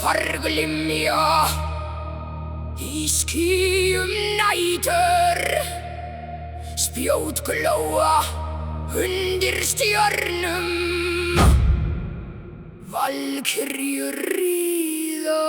farglymja í skýjum nætur, spjót glóa undir stjörnum, valkyrjur ríða.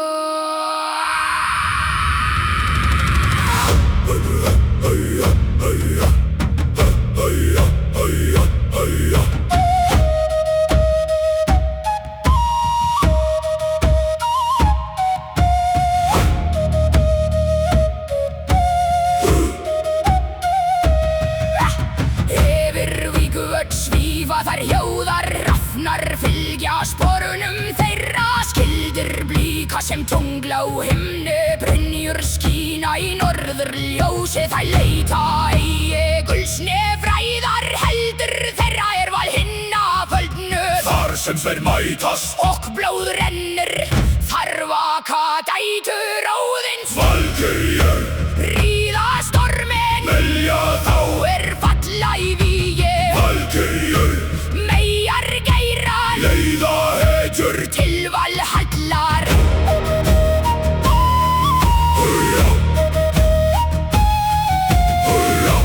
Svífa þær hljóðar, rafnar fylgja sporunum þeirra, skildir blíka sem tungla á himni, brynjur skína í norðurljósi, þær leita eigi gulsnefræðar, heldur þeirra val hinna völdnu. Þar sem þeir mætast og blóð rennur, þar vaka dætur Óðins. Valkyrjur ríða storminn, velja þá falla í vígi. Valkyrjur meyjar geirar, leiða hetjur til Valhallar. Hurra, hurra,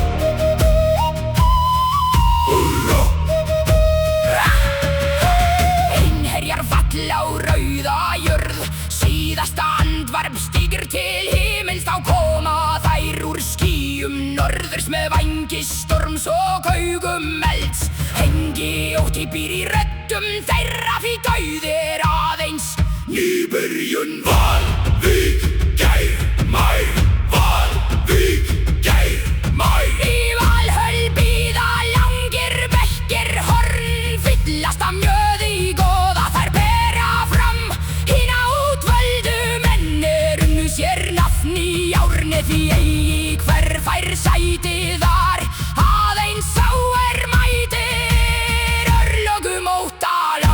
hurra. Einherjar falla á rauða jörð, síðasta andvarp stígur til himins, þá koma þær úr skýjum norðurs með vængi storms og haugum elds. Engi ótti býr í röddum þeirra, því dauðir aðeins Nýbyrjun Valvík, Geir, Mær, Valvík, Geir, Mær. Í Valhöll bíða langir bekkir, horn fyllast af mjöði góða, þær bera fram hina útvöldu mennir, unnu sér nafn í járni, því eigi hver fær sæti þar, aðeins sá mætir örlögum óttalás.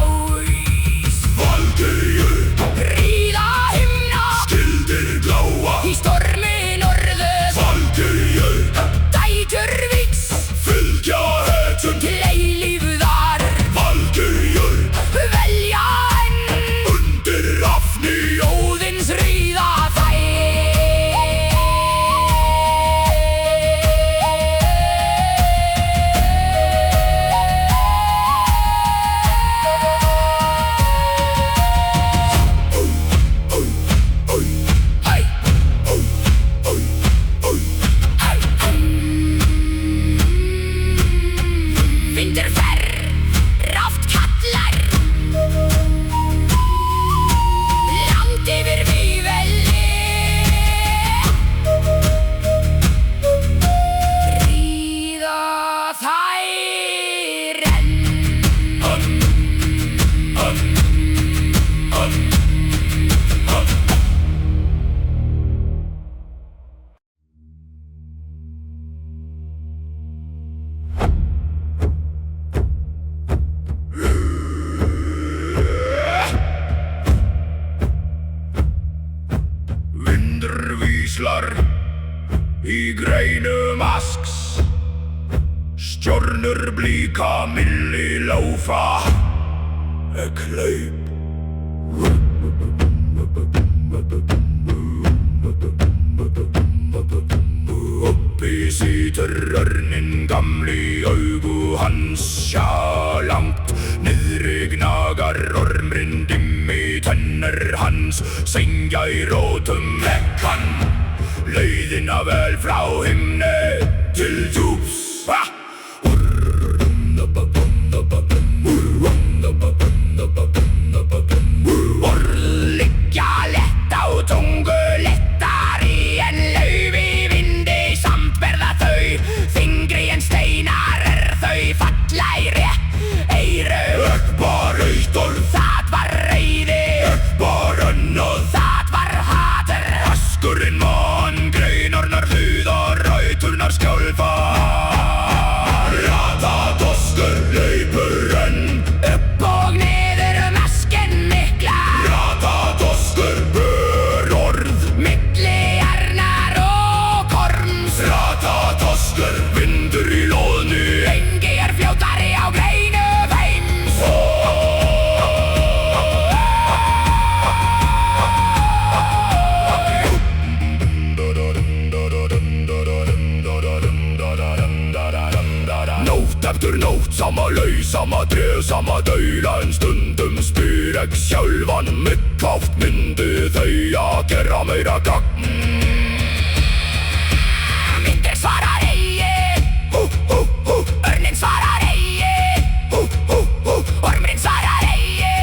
Valkyrjur ríða himna, skildir gláa í stormi norður, Valkyrjur dætur Víks fylgja hetjum til eilífðar, Valkyrjur velja enn undir rafni Óðins ríða þær. Vindur fer, ráft kallar, langt yfir vígvelli, ríða þær enn. Vindur víslar í greinum asks, stjörnur blíka milli láfa, klaup. Uppi situr örninn gamli, augu hans sjá langt, niðri gnagar ormurinn dimmi, tennur hans syngja í rótum ekkan, leiðina vel frá himni til djúps. Orð liggja lett á tungu, lettari en lauf í vindi, samt verða þau þyngri en steinar, þau falla í rétt eyru. Ekki bara eitt orð, Það var reiði, ekki bara annað, það var hatur, askurinn man, greinarnar hluða, ræturnar skjálfa. eftir nótt, sama laug, sama dref, sama daula. En stundum spyr ég sjálfan mig hvort myndu þau að gera meira gagn. Myndir svarar eigi, örninn svarar eigi, ormurinn svarar eigi.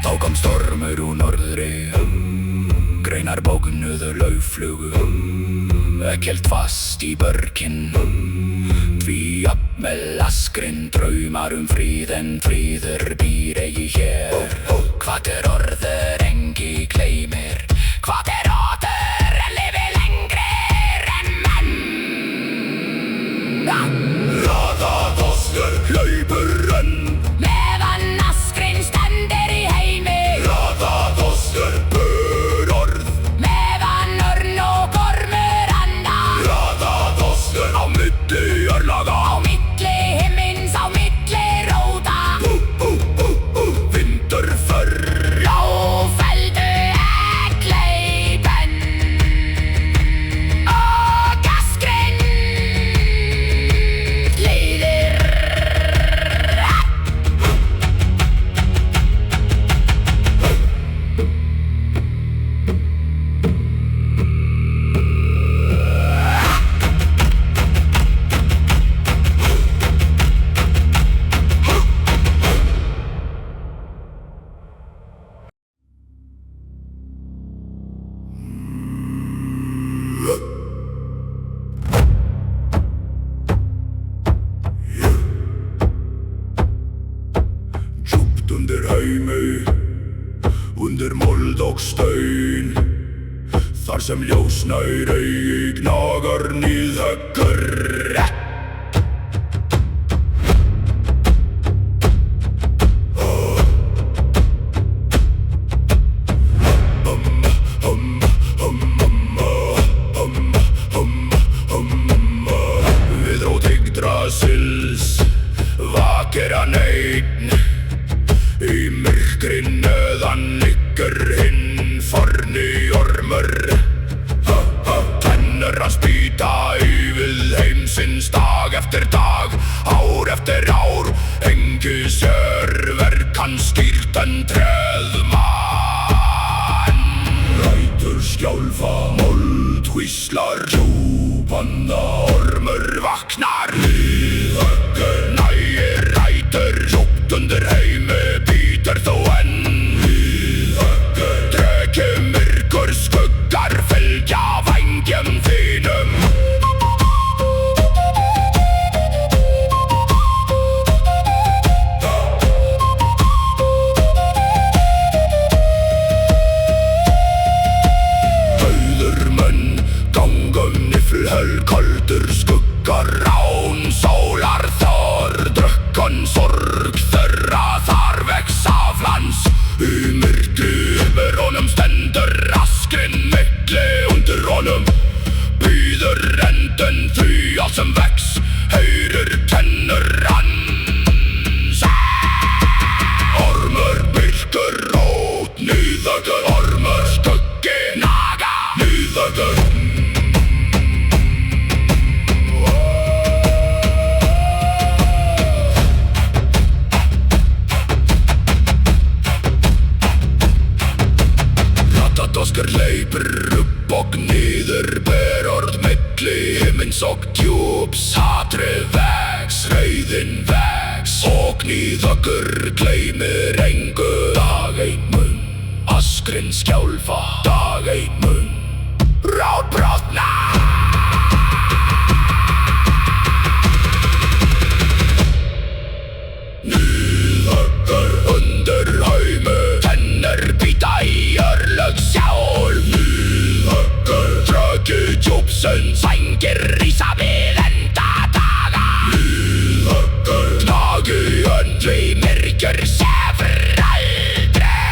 Þá kom stormur úr norðri, greinar bóknuðu laufflugu, hélt fast í börkin. Því jafnvel askrinn draumar frið, en friður býr eigi hér. Hvað orður engi gleymir, hvað otur en lifi lengri en menn. Raðaðostur hlaupur enn, Meðan askrinn stendur í heimi, raðaðostur bör orð, meðan örn og ormur anda. raðaðostur á milli örlaga, Á milli himins, á milli róta, vindur förr, blóðfelldu eggleipen og askrinn líður. djúpt undir heimi, undir mold og stein. Þar sem ljósnær eigi gnagar níðhöggur. Við rót Yggdrasils vakir hann einn, í myrkri neðan liggur hinn forni ormur. Tennur hans bíta yfir heimsins dag eftir dag, ár eftir ár. Engi sér verk hans skýrt en treð mann. Rætur skjálfa, mold hvíslar, djúpanna ormur vaknar. Líðhöggur nægir rætur, djúpt undir heimi bítur þó enn. Líðhöggur dreki myrkur, skuggar fylgja vængjum þínum. Dauður menn ganga niflhöll, kaldur skuggar án sólar þar. Drukkan sorg þeirra þar vex af lands. Í myrkri yfir honum stendur askrinn milli undir honum. Bíður endun því allt sem vex, heyrir kennur hans. Ormur myrkur rót, níðhöggur ormur, skuggi naga, níðhöggur. Raðaðostur hleypur upp og niður, ber orð milli himins og djúps. Hatrið vex, reiðin vex, og níðhöggur gleymir engu. Dag ein mun, askrinn skjálfa, dag ein mun, ráð brotna. Níðhöggur undir heimi, tennur bíta í örlög sjálf. Níðhöggur dröki djúpsins, vængir rísa við enda daga. Níðhöggur gnagi öndvi myrkur sefur aldrei.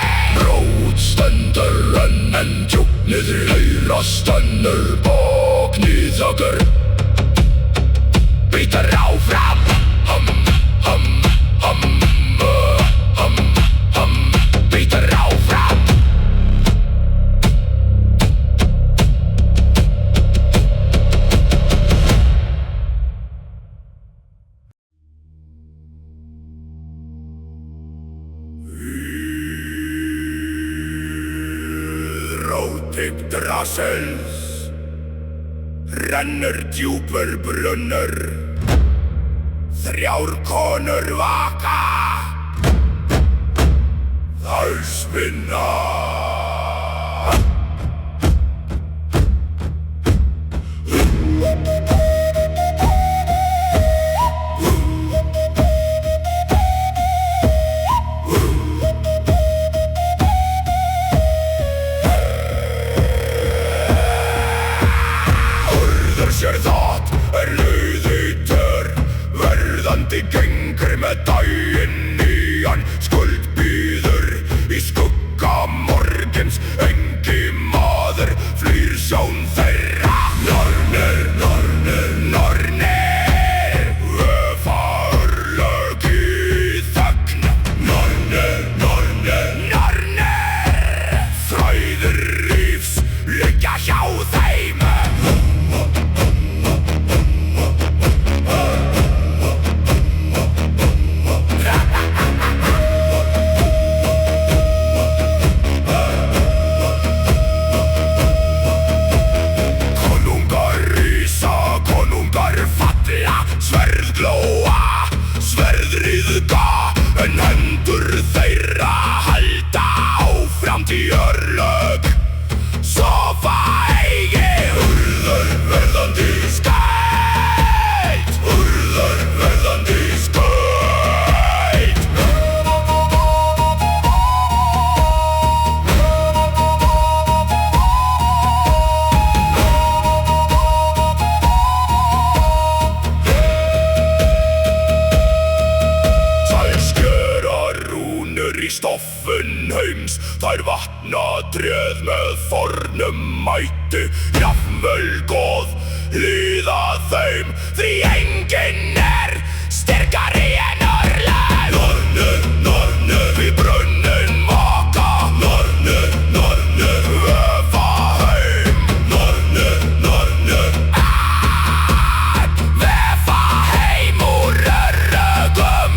Rót stendur en djúp niðri heyrast önnur bók. Níðhöggur bítur áfram, bítur áfram. Yggdrasils rennur djúpur brunnur, þrjár konur vaka, þær spinna. Sér það lauðitur, verðandi gengri með daginn í hann. Skuld býður í skugga morgens, engi maður flýr sjón þeirra. Nornir, nornir, nornir, öfa örlög í þögn. Nornir, nornir, nornir, þræðir lífs liggja hjá þeim. Sverð glóa, sverð ryðga, en hendur þeirra halda áfram til örlög. Sofa eigi urður verðandi skæt, urður verðandi skæt. Í stoffun heims, þær vatna tréð með fornum mætti. Jafnvel goð hlýða þeim, því enginn sterkari en örlög. Nornir, nornir, við brunninn vaka. Nornir, nornir, öfa heim. Nornir, nornir, vefa heim úr örlögum.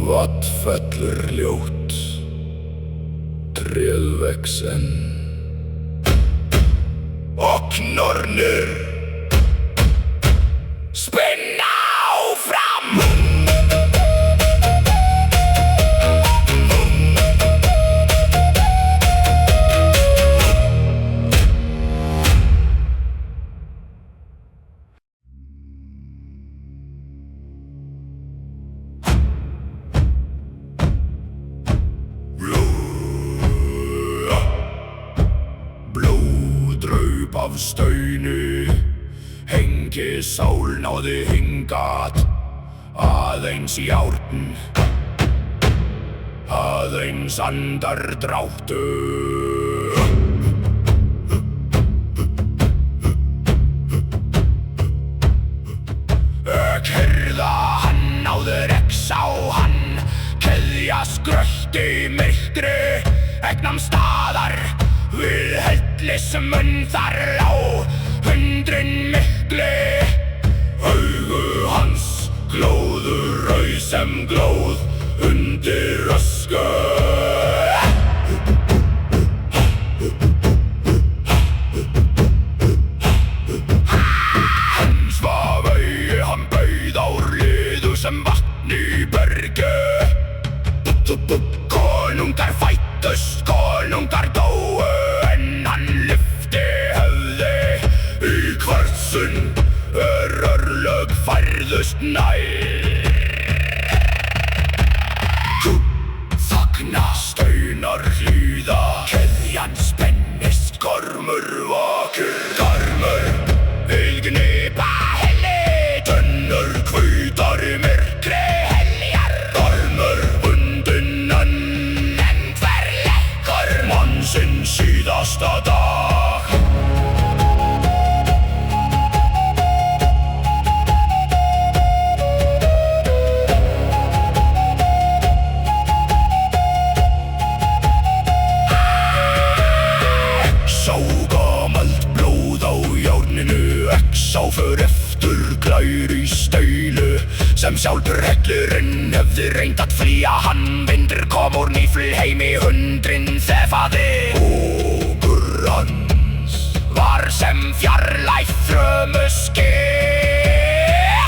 Vatt fellur ljót, tréð vex enn, og nornir spinna áfram. Blóðdraup af stauni, hengi sál náði hingað. Aðeins járn, aðeins andardráttur. Kyrða hann áður X á hann, keðja skrölt í myrkri, egnam staðar við hellismunn þar lá hundrun mikli. Augu hans glóðu rauð sem glóð undir ösku. Hans var vegi, hann bauð á liðu sem vatn í bergi. Konungar fættust, konungar dóu, en hann lyfti höfði í kvartsun örlög færðust nær. Þagna staunar hlýða, keðjan spennist, gormur vakir. Garmur vil gnipa henni, tunnur hvítar í myrkri heljar. Garmur bundinn síðasta dag. Sá gamalt blóð á járninu, Exá för eftir glær í staulu, sem sjálfur hellurinn hefði reynt að flýja hann. Vindur kom úr Niflheimi, hundrinn þefaði. Hugur hans var sem fjarlægt þrumuski.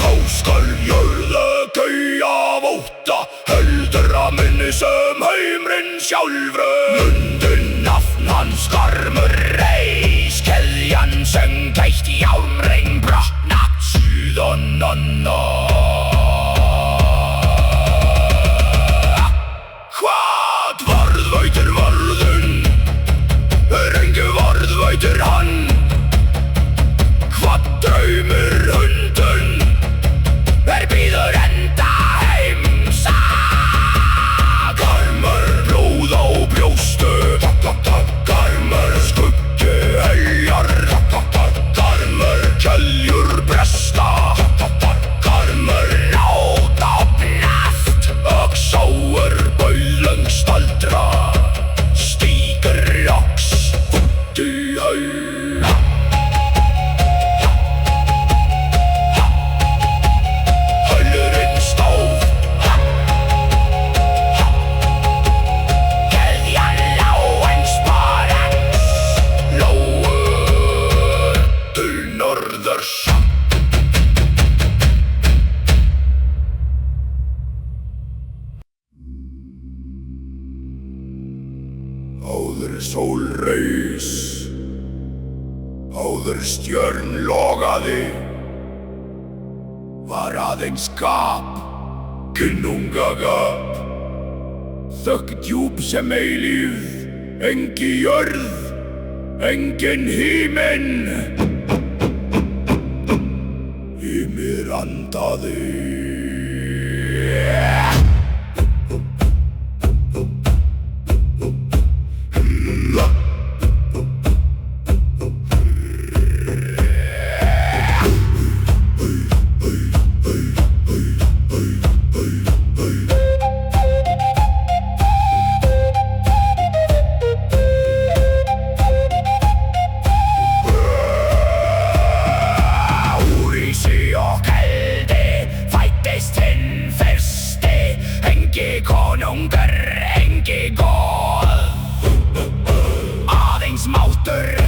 Þá skal jörða gauja af ótta, heldur að minni sem heimurinn sjálfur. Mundinn nafn hans Garmur reis, keðjan sem gleitt í álmrein brotna. Síðan Hvað varðveitir varðun? Engu varðveitir hann. Hvað draumir hundun? Býður enda heimsa. Garmur blóð á brjóstu, Garmur skuggi heljar, Garmur keljur bresta, Garmur nátt opnast. Öxáur baulung staldra, stígur ox út í haug. Hölurinn stóð, keðjan lá eins Parax, lóur til norðurs. Áður sól reis, áður stjörn logaði, var aðeins gap, kinnungagap. Þögn djúp sem eilífð, engi jörð, engin himinn. Himir andaði. Konungur, engi goð, aðeins máttur,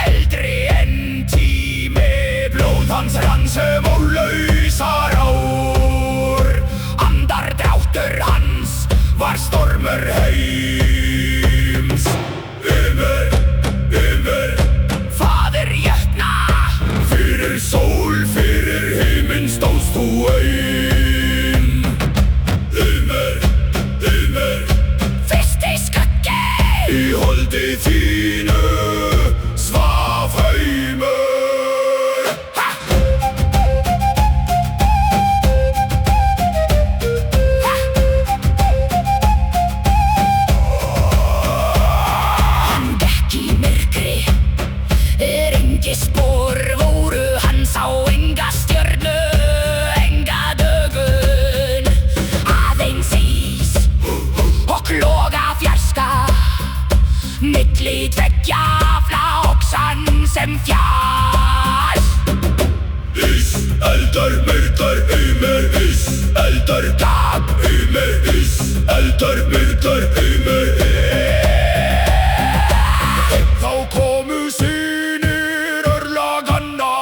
eldri en tími. Blóð hans rann sem ólausar ár, andardráttur hans var stormur heims. Ymur, faðir jötna, fyrir sól, fyrir himinn stóðst þú ein. Í holdi þínu svaf heimur. Hann gekk í myrkri, engi spor voru, hann sá enga stjörnu, enga dögun, aðeins ís og loga fjarska. Milli tveggja fláksan sem fjall. Ís, eldar, myrdar, ymur, ís, eldar, gap, ymur, ís, eldar, myrdar, ymur. Þá komu synir örlaganna,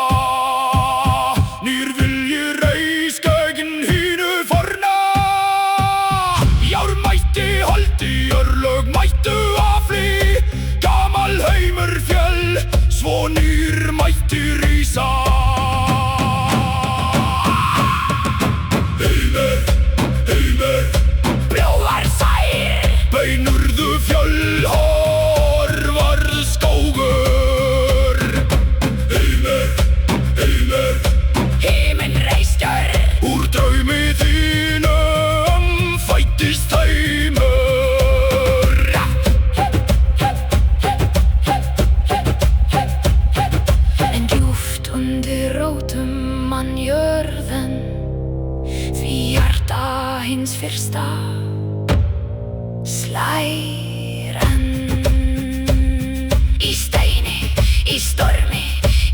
nýr vilji reis gegn hinu forna. Jár mætti holdi, örlög mættu afli, gamal heimur fjöll, svo nýr mætti rísa. Heimur, blóðar sær, bein urðu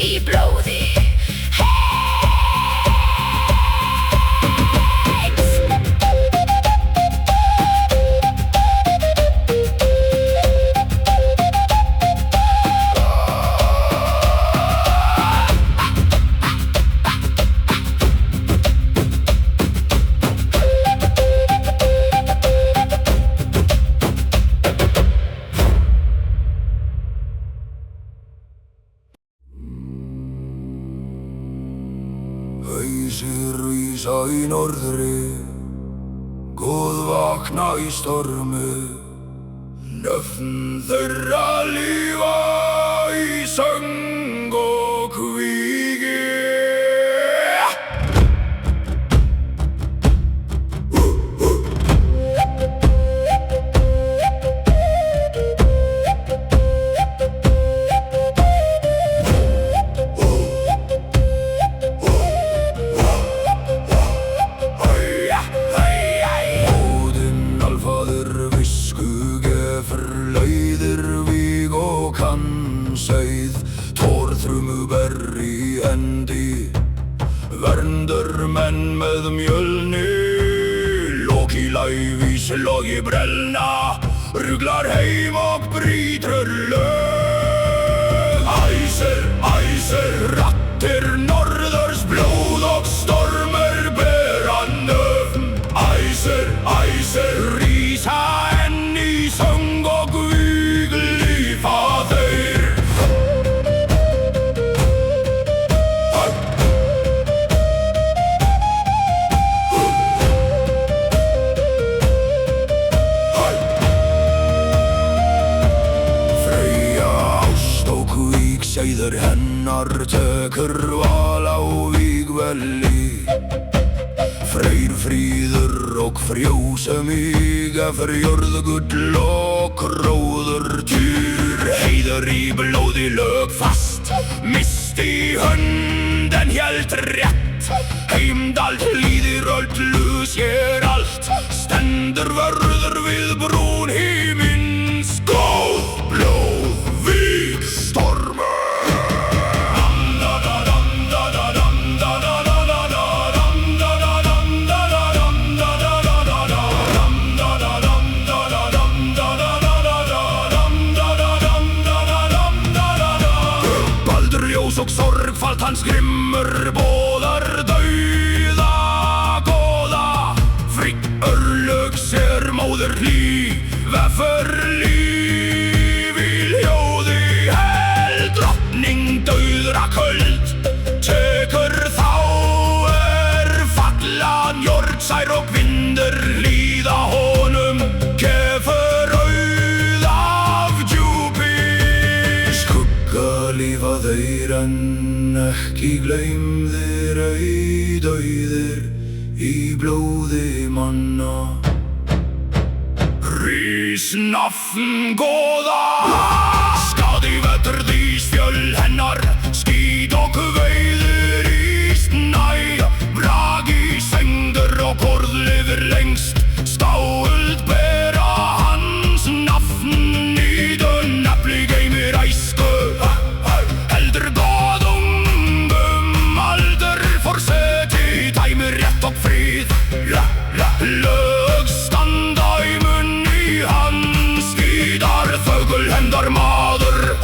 í blóði Hausir rísa í norðri, goðvakna í stormu, nöfn þeirra lífa í söng og kvígi. Þrumuberri endi, verndur menn með mjölni, Loki lævís logi brellna, ruglar heim og brýtur lög. Æsir, æsir, rattir norðurs blóð og stormur bera nöfn. Æsir, æsir, rísa enn í söng og víg lífa þeir. Seiður hennar tekur val á vígvelli, Freyr fríður og frjósamig eftir jörðu gull og gróður týr. Heiður í blóði lög fast, misti hönd en hélt rétt. Heimdall hlýðir öllu, sér allt, stendur vörður við brún himins. Góð blóð, víg, stormur. Og sorgfalt hans grimmur boðar dauða góða. Frigg örlög sér móður hlý, vefur líf í hljóði. Hel drottning dauðra köld, tekur þá fallan jörgsær og vindur líða honum. Kefur auð af djúpi, skugga lífa þeir en ekki gleymðir ei dauðir í blóði manna. Rís nafn góða, skadi vetur þís fjöll hennar, skít og veiðir í snæ. Bragi sengdur og korð lifir lengst, stáuld bera hans nafn í dönn. Epli geymir æsku, heldur goðungum aldur forseti, dæmir rétt og fríð. Lög standa í munni hans, skítar þögul hendar maður,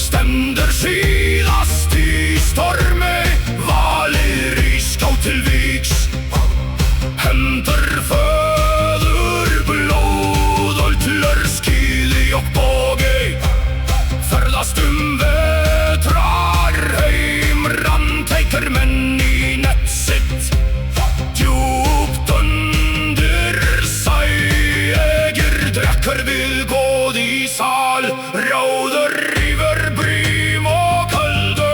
stendur síðast í stormi, valir í skjót til vígs. Hendur föður blóð, öllur skíði og bogi, ferðast vetrar heim, rannteitur menn í nett sitt. Djúpt undir sæegir drekkur við góð í sal, ráður rífur brím og köldu.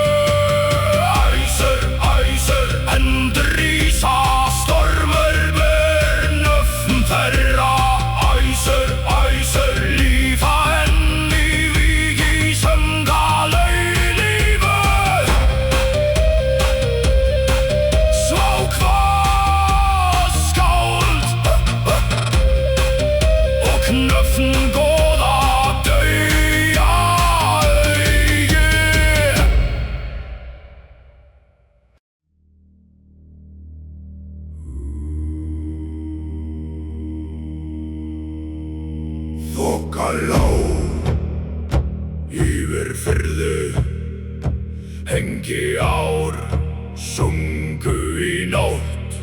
Æsir, æsir, hendur rísa, stormur ber nöfn þeirra. Æsir, æsir, lífa enn í víg í sönga laulífu. Svá hvað skáld og nöfn góða dauja lá yfir firðu, hengi ár sungu í nótt.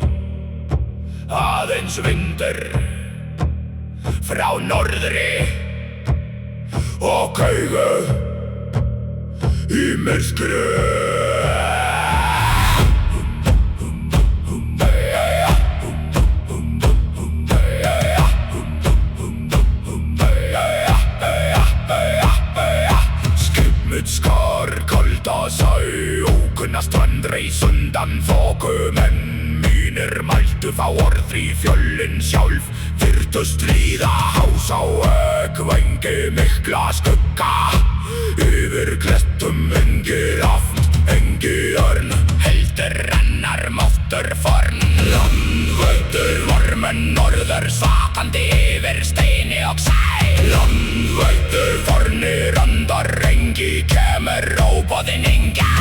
Aðeins vindur frá norðri og kaugu í myrkri. Skar kalda sig ókunna strandreis undan þoku, menn mínir mæltu þá orð í fjöllin sjálf virtust líða hás á öggvængi mikla skugga. Yfir klettum engir aft, engi örn, heldur annar máttur forn. Landvættur vormenn norður svakandi yfir steini og sæ. Landvættur fornir andar, engi kemur óboðinn hingað.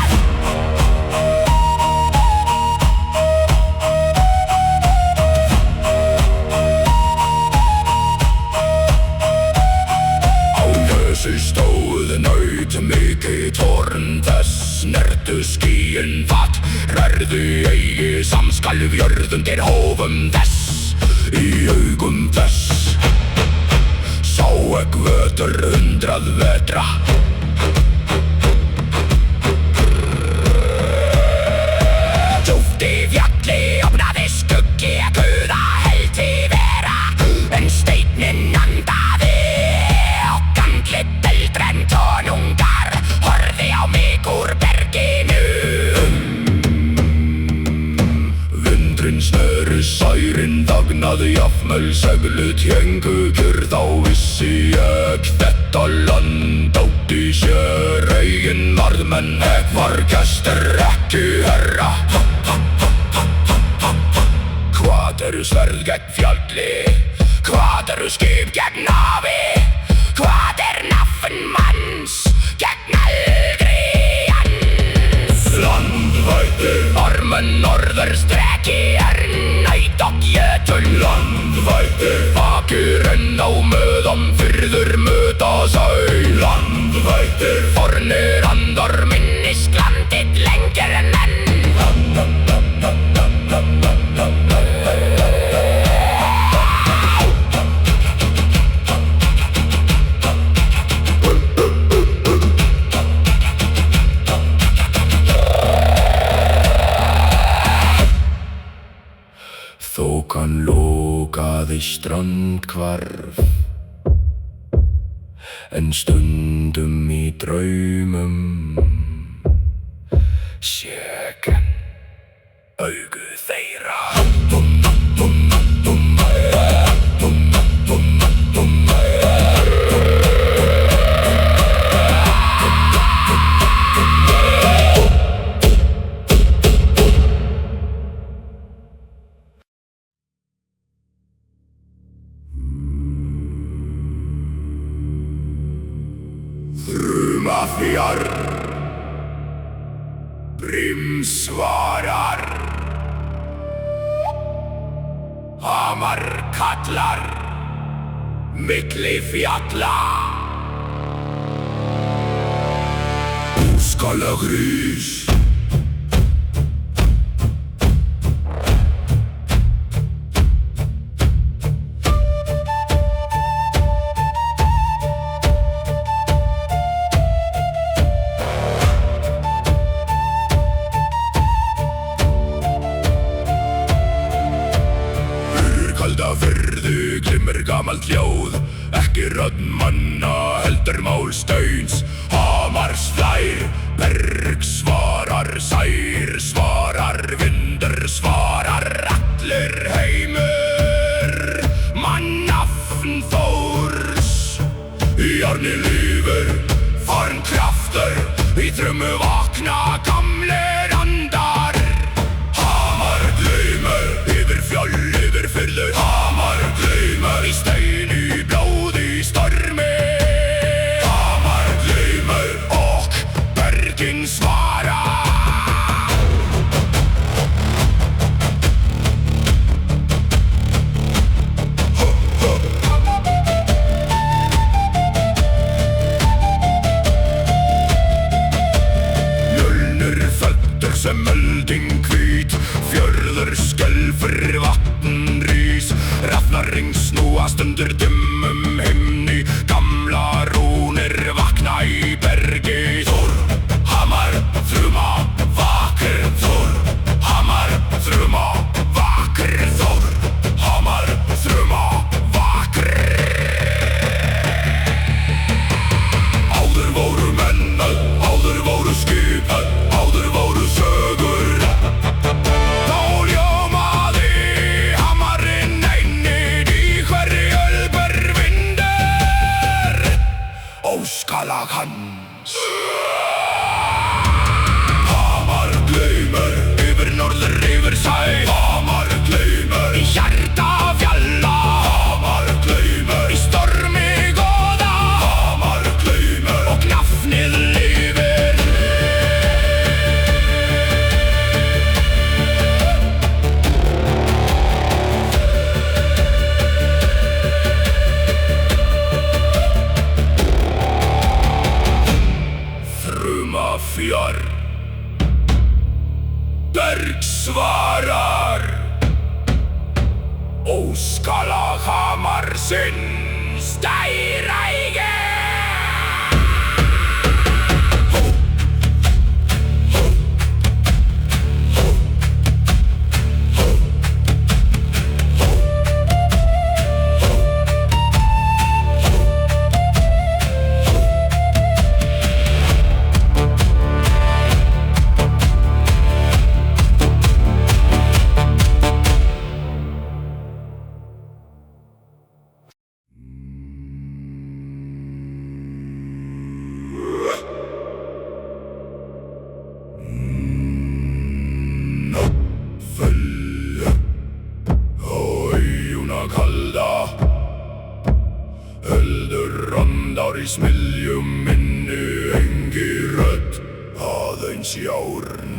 Stóð naut mikið torn þess, snertu skýin fatt, rærðu eigi samskalf jörðundir hófum þess. Í augum þess sá ek vötur 100 vetra. Djúpt í fjalli opnaði skuggi að guða heldi vera, en steinninn andaði og andlit eldri en konungar horfði á mig úr berginu. Vindurinn sneri særin, þagnaði jafnvel seglut héngu kyrrð. Þá vissi ég þetta land átti sér eigin varðmenn, ek var gestur ekki herra. Hvað eru sverð gegn fjalli? Hvað eru skip gegn hafi? Hvað nafn manns gegn aldri hans? Landvættur ormen norður streki næt og jötul. Landvættur vakirinn á möðum firður möta sig. Landvættur fornir andar minnist landið lengur en enn. Þokan lokaði strandhvarf, en stundum í draumum sék enn augu þeirra. Þrumafjar, brimsvarar, hamarkallar milli fjalla. Búskalagrís, firðu glimmer gamalt ljóð, ekki rödd manna heldur mál stauns. Hamars flær, berg svarar, sær svarar, vindur svarar, allur heimur mannafn Þórs. Í árni lífur farn kraftur, í þrumu vakna gamlir andar. Hamar gleymur yfir fjöll, yfir firðu. Hamar gleymur í steini, blóði stormi. Hamar gleymur og bergin svara. óskalag hans. Hamar gleymir yfir norður yfir sæ. Hamar gleymir í hjarta fjalla. Hamar gleymir í stormi góða. Hamar gleymir og nafnið lifir. Frumafjör Berg svarar óskalag hamar sinn stærægi. Eldur andar í smiðjum minni, engi rödd, aðeins járn.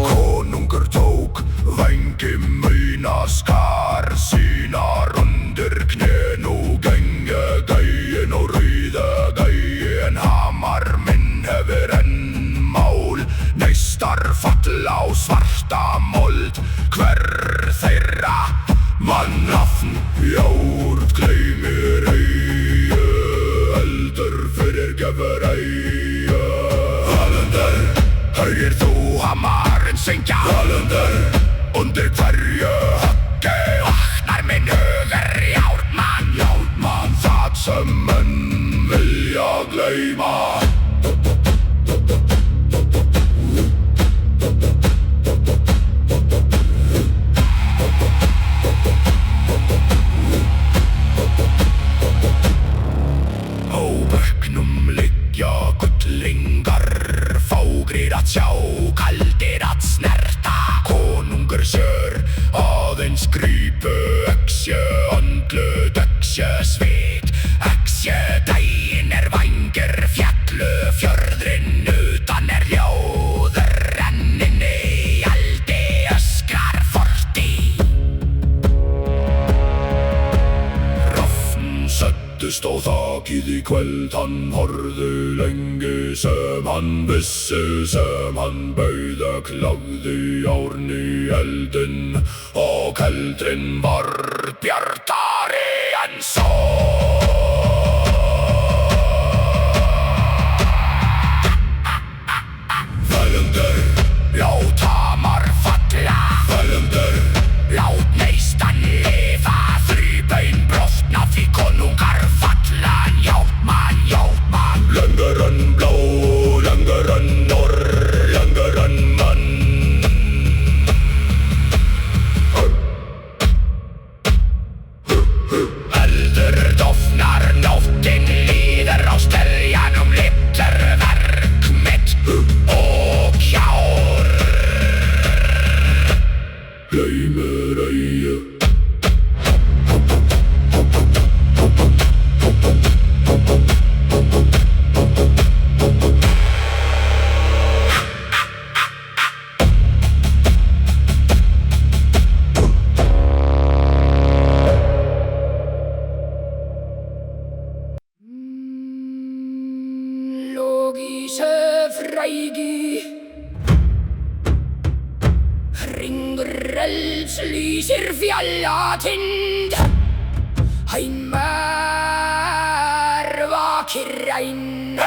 Konungur tók vængi mína, skar sínar undir knén og gengi gæin og rauða gæin. Hamar minn hefur enn mál, neistar falla á svarta mold. Hver þeirra mann nafn járn gleymir eigi, eldur fyrirgefur eigi. Hallendur, heyrir þú hamarinn syngja? Hallendur, undir hverju höggi vaknar minn hugur járnmann. Járnmann, það sem menn vilja gleyma. Á bekknum liggja gulllingar, fágrir að sjá, kaldir að snerta. Konungur sér aðeins grípu, exi andlut, exi svit, exi daginn vængir fjallu. Fjörðurinn utan ljóður, en inni eldi öskrar forti. Rofn settist á þakið í kvöld, hann horfði lengi sem hann vissi, sem hann bauð lagði járn í eldinn, og eldurinn var bjartari en svo. Lát hamar falla, fölundur, lát neistan lifa. Þríbein brotna því konungar falla. Járnmann, járnmann, lengur en bló, lengur en norr, lengur en mann. Eldur dofnar, nóttin líður á steljanum, litlar verk mitt og hjár. Gleymir eigi. Logíse frægi, hringur elds lýsir fjallatind. Heimar vakir ein.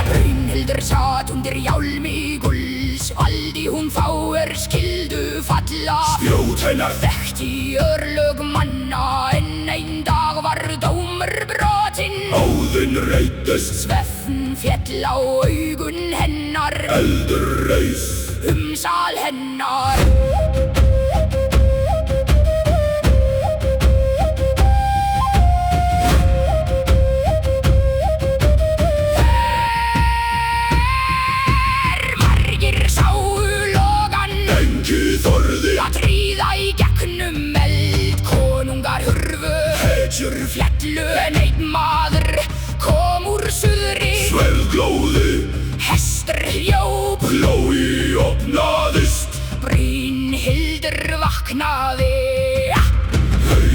Brynhildur satt undir hjálmi gulls, valdi hún fá út hennar. Þekkti örlög manna en ein dag var dómur brotinn. Óðinn reiddist, Svefn féll á augun hennar, eldur reis. sal hennar. Margir sáu logan, Engi þorði, að tríða í gegnum eld. Konungar hurfu, hetjur fjallu, en einn maður kom úr suðri. Svelglóði, Hestur hljóp, glói opnaðist. Brynhildur vaknaði.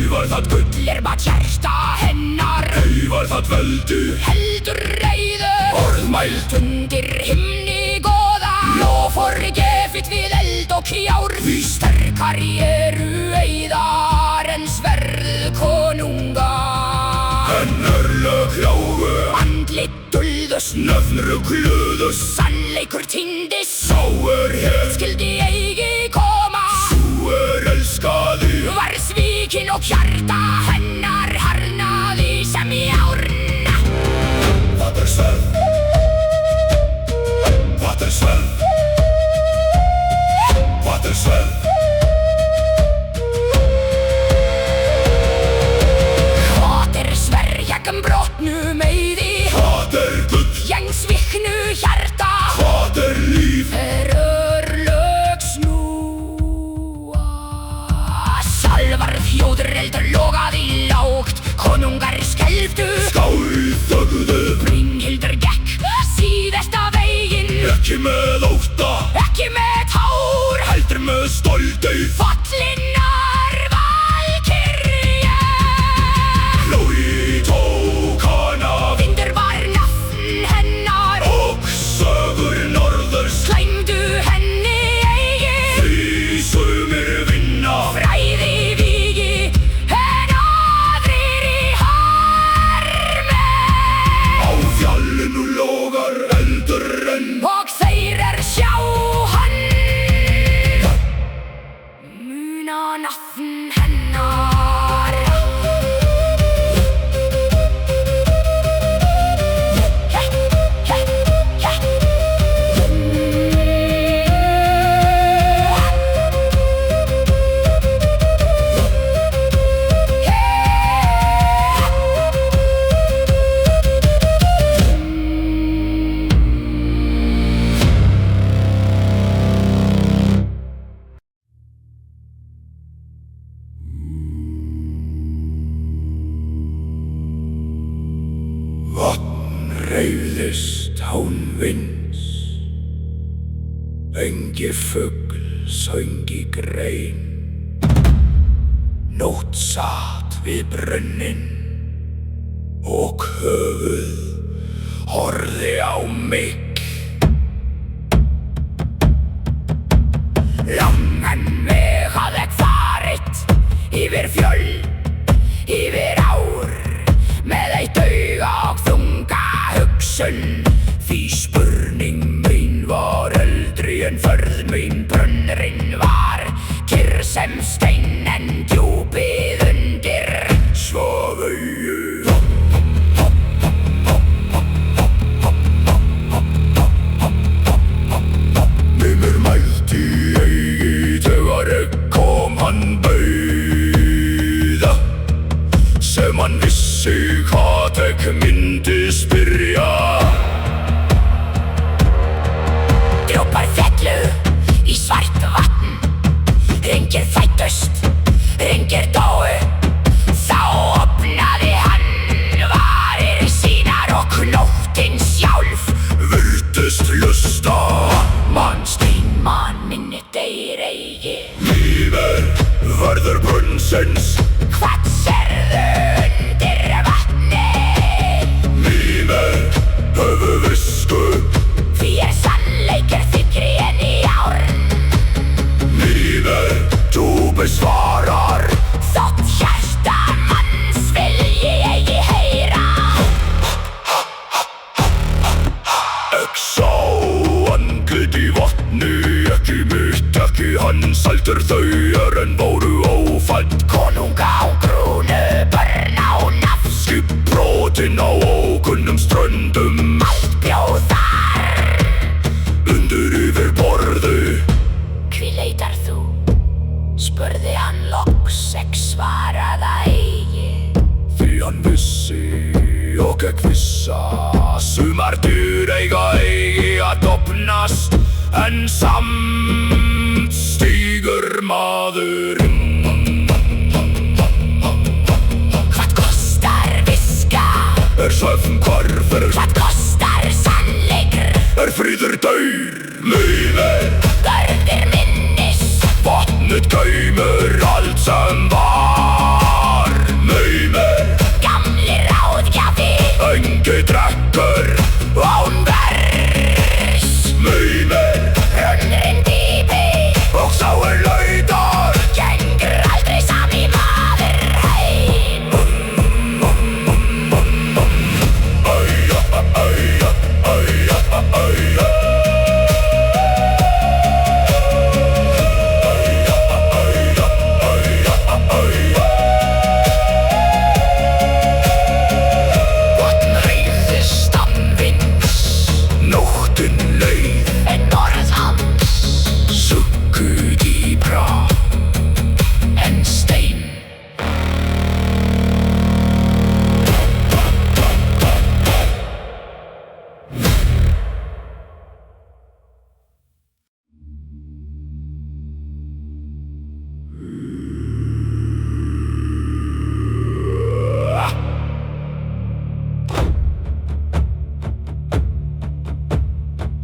Var það gull, Lerbat hjarta hennar, var það veldi. heldur reiðu. Orðmælt, Undir himni góða, loforð gefið við eld og kjár. Því Sterkari eru eiðar en sverð konunga. örlög hljógu, Andlit dulðust, nöfn rugluðust. sannleikur týndist. Sá hér, Skildi eigi koma, þú elskaði. var svíkin og hjarta hennar harnaði sem járn. Það sverð, það sverð, það sverð. Hvað sverjagum brotnu meiði, Það gull, jens viknu hjarta. það líf. Örlög snúa, salvar þjóður eldur logaði lágt. Konungar skelfdu, Skál þögðu, Brynhildur gekk síðasta veginn. ekki með ótta, Ekki með tár, heldur með stolti. fallinnar valkyrju. Glói tók hana, Vindur var nafn hennar, og sögur norðurs. klæmdu henni eigi. Því sumir vinna, Fræði vígi, en aðrir í harmi. á fjallinu logar eldur enn. Og þeir sjá hann, muna nafn hennar. Vatn hreyfðist án vinds. Engi fugl söng í grein. Nótt satt við brunninn og höfuð horfði á mig. Langan veg hafði ég farið, yfir fjöll, yfir ár, með eitt auga og þunga hugsun. Því spurning mín var eldri en ferð mín. Brunnurinn var kyrr sem stein en djúpið undir. Svaf augu, mimur mælti eigi þegar kom hann bauða. Sem hann vissi hvað ek myndi spyrja. Djúpar fjallu í svart vatn, engir fæddust, engir dóu. Þá opnaði hann varir sínar og nóttin sjálf Virtist hlusta, mannstein manninn deyr eigi. lífer verður brunnsins. Hvað sérðu undir vatni? Lífer höfu visku, Því sannleikir þykkri en í járn. lífer þú besvarar. Þótt hjarta manns vilji eigi heyra. Ek sá andlit í vatni, ekki mitt, ekki hans. Heldur þau en bóð finnast, en samt stígur maðurinn. Hvað kostar viska? Svefn hvarfur. Hvað kostar sannleikur? Friður daur, laufur. Görðir minnis. Vatnið gaumur allt sem var. Naumur. Gamli ráðgjafi. Engi drekkur Án vers. Naumur. Hrönnurinn dýpi. Og sá lautar. Gengur aldrei sami maður heim. Æja, æja, æja, æja. Vatn reiðist anvins. Nóttin leið. En orð hans. Suggu dýpra En stein.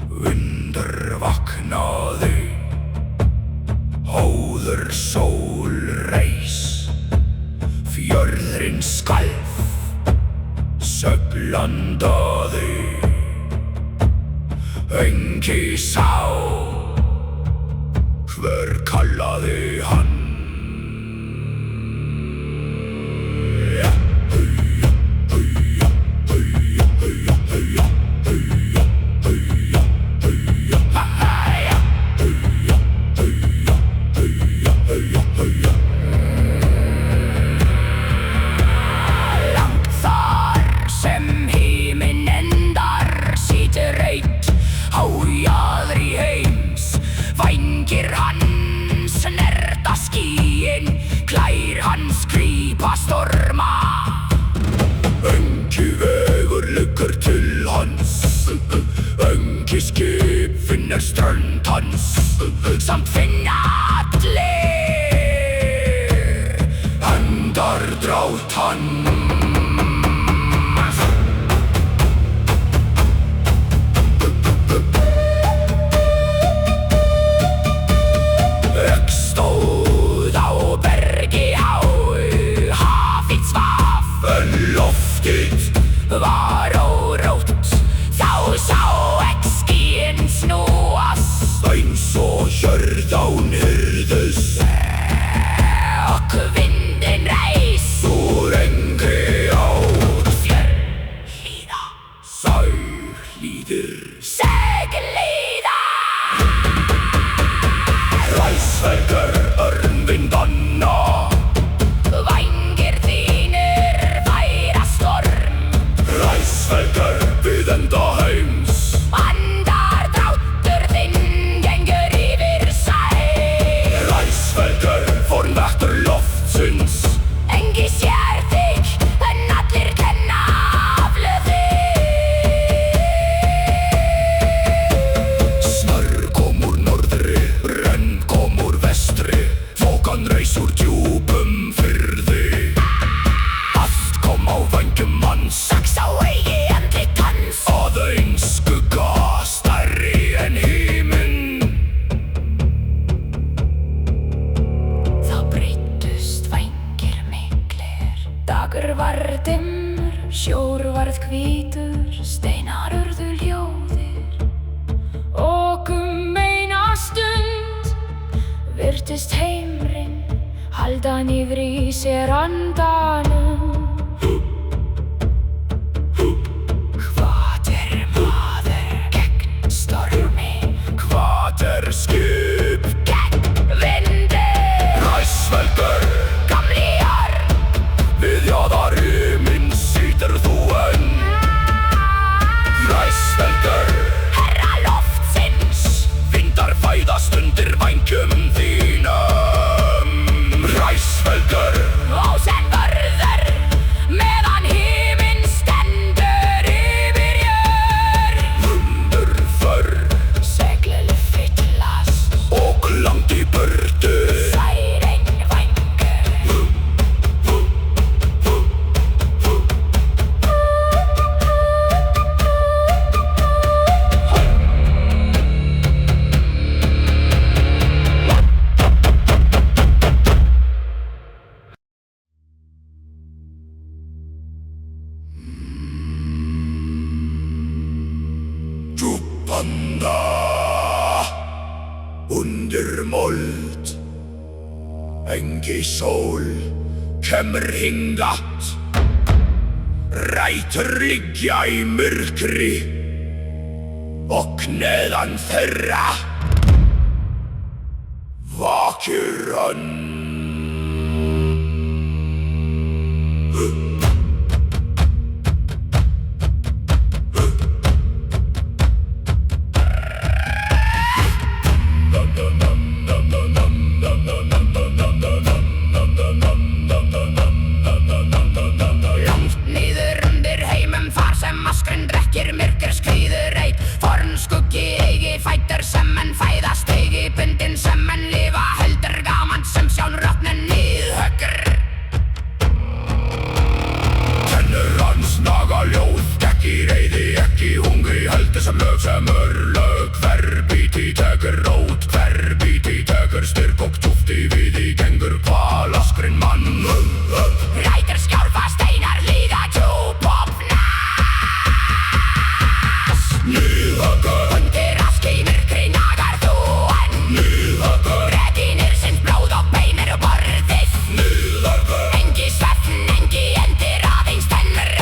Vindur vaknaði. Hóður sól reis. Fjörðurinn skalf. Söflandaði. Engi sá. Hver kallaði hann? Langt þar sem himinn endar situr einn hájaðri heims. Vængir hans snerta skýin, klær hans grípa storma. Engi vegur liggur til hans. Engi skip finnur strönd hans. Samt finna allir Endar drátt hans. Ögn stóð á bergi háu, hafið svaf. En loftið Var órótt, þá sá skýin snúast. eins og hjörðán hyrðust. Og vindinn reis Úr engri átt. Fjörhlíða, Sælhlíðir. seglíða. Ræsverkar örnvindanna. Vængir þínir færa storm. Ræsverkar við enda heims. Andar dráttur þinn gengur yfir sæ. Ræsverkar fornættur loftsins. Engi sér þig en allir kenna aflöðig. Snarr kom úr norðri, renn kom úr vestri. Þokan reis úr djúpum firði. Allt kom á vængjum manns. Sax á eigi andlit hans. Aðeins skugga stærri en himinn. Þá breyttust vængir miklir. Dagur varð dimmur, sjór varð hvítur. Steinar urðu ljóðir. Og eina stund virtist heimurinn halda niður í sér andanum. Hvað maður gegn stormi? Hvað skip? Gegn vindi. Ræsvelgur. Gamli örn. Við jaðari minn situr þú enn. Ræsvelgur. Herra loftsins. Vindar fæðast undir vængjum þínum. Ræsvelgur. Og sem vörður undir mold. Engi sól kemur hingat, rætur liggja í myrkri og neðan þeirra vakir hann. Sem örlög, hver biti tekur rót, hver biti tekur styrk og tufti við í gengur hvalaskrinn mann. Rætur skjálfa steinar líða djúpofna. Niðhöggur undir raski myrkri nagar þú enn. Niðhöggur rekinir sinns blóð og beinir borðið. Niðhöggur engi svefn, engi endir aðeins tennur.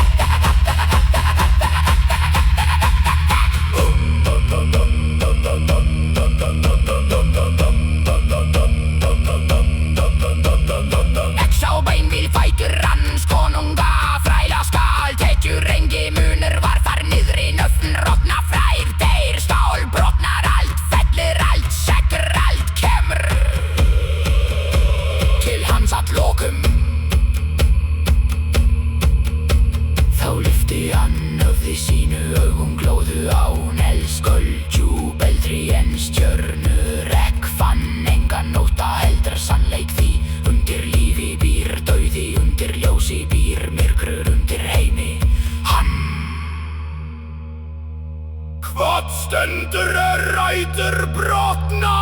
Hvað stendur rætur brotna,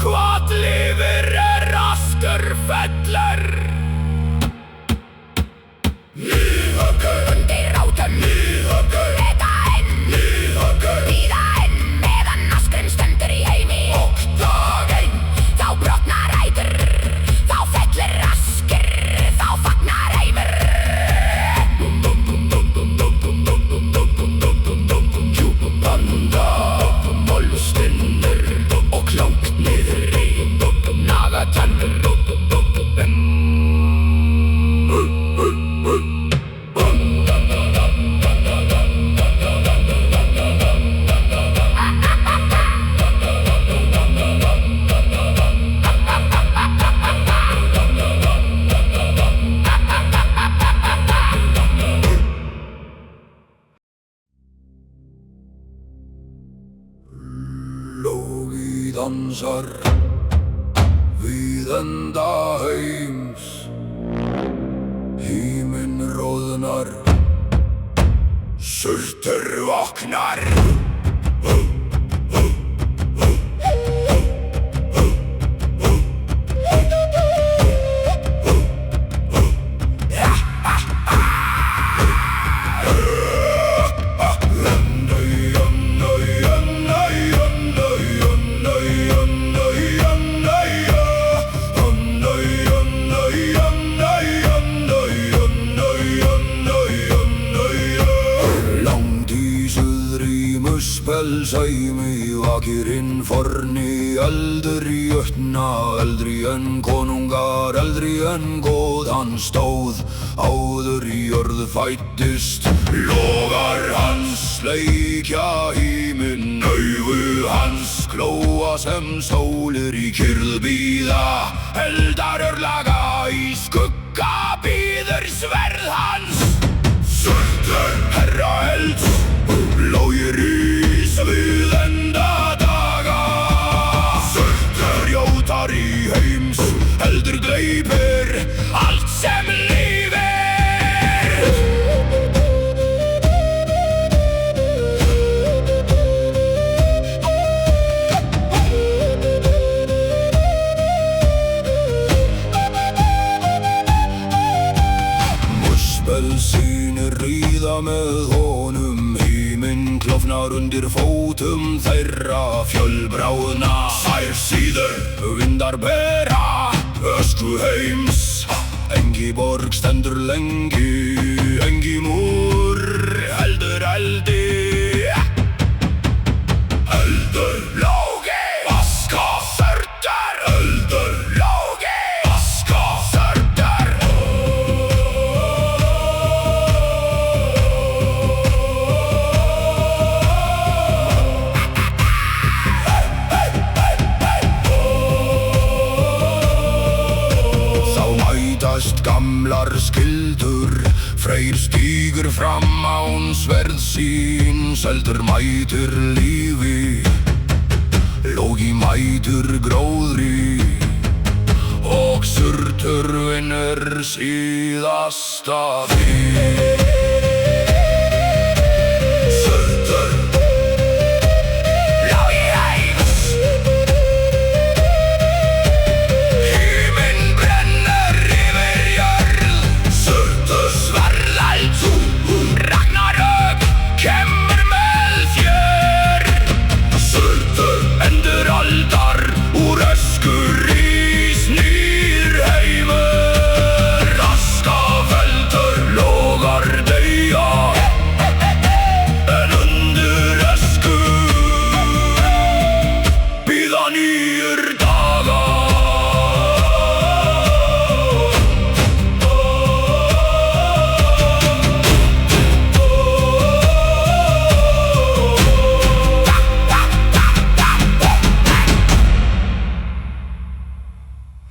hvað lifir askur fellur. Niðhöggur undir rótum, niðhöggur leka inn, niðhöggur bíða inn meðan askurinn stendur í heimi. Og dag einn þá brotnar rætur, þá fellur askur, þá fagnar heimur. Logi dansar við enda heims, himinn roðnar, surtur vaknar. Sæmi vakir hinn forni, eldur í jötna, eldri en konungar, eldri en góð. Hann stóð áður í jörð fæddist, logar hans sleikja himinn. Augu hans glóa sem sólir í kyrrð bíða, eldar örlaga í skugga bíður sverð hans. Surtur herra elds, logir rís við enda daga. Surtur jótar í heims, eldur gleypir allt sem lifir. Muspel sýnir ríða með honum, himinn klofnar Hljómar undir fótum þeirra fjölbráðna. Þær síður vindar bera öskru heims. Engiborg stendur lengi, Engimúr heldur eldi. Eldur lógi, aska þörtar. Eldur lógi, aska þörtar. Þá mætast gamlar skyldur. Freyr stígur fram án sverðs síns. Eldur mætir lífi, Lógi mætir gróðri, og Surtur vinnur síðasta þig.